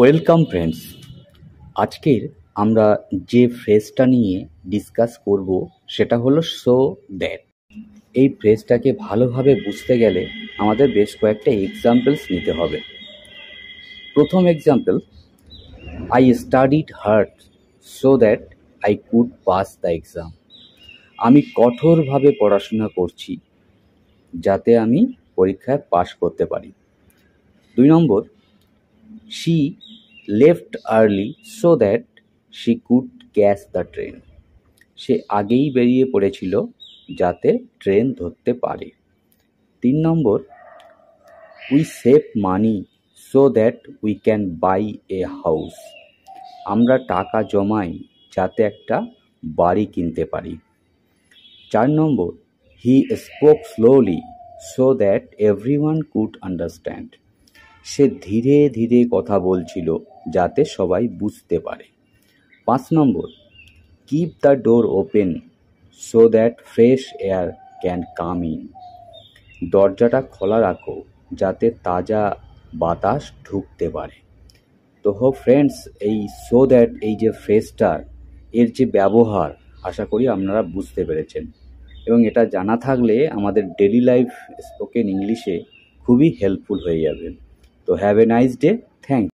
Welcome friends. আজকের আমরা যে ফ্রেজটা নিয়ে ডিসকাস করব সেটা হলো সো দ্যাট। এই ফ্রেজটাকে ভালোভাবে বুঝতে গেলে আমাদের বেশ কয়েকটা এক্সাম্পলস নিতে হবে। প্রথম example, I studied hard so that I could pass the exam. আমি কঠোরভাবে পড়াশোনা করছি যাতে আমি পরীক্ষায় পাশ করতে পারি। 2 নম্বর, she left early so that she could catch the train. সে আগেই বেরিয়ে পড়েছিল যাতে ট্রেন ধরতে পারে। 3 নম্বর, we save money so that we can buy a house. আমরা টাকা জমাই যাতে একটা বাড়ি কিনতে পারি। 4 নম্বর, he spoke slowly so that everyone could understand. সে ধীরে ধীরে কথা বলছিল যাতে সবাই বুঝতে পারে। 5 নম্বর, keep the door open so that fresh air can come in. দরজাটা খোলা রাখো যাতে তাজা বাতাস ঢুকতে পারে। তো ফ্রেন্ডস, এই সো দ্যাট এই যে ফ্রেজটার এর যে ব্যবহার আশা করি আপনারা বুঝতে পেরেছেন, এবং এটা জানা থাকলে আমাদের ডেলি লাইফ স্পোকেন ইংলিশে খুবই হেল্পফুল হয়ে যাবে। তো have a nice day. Thank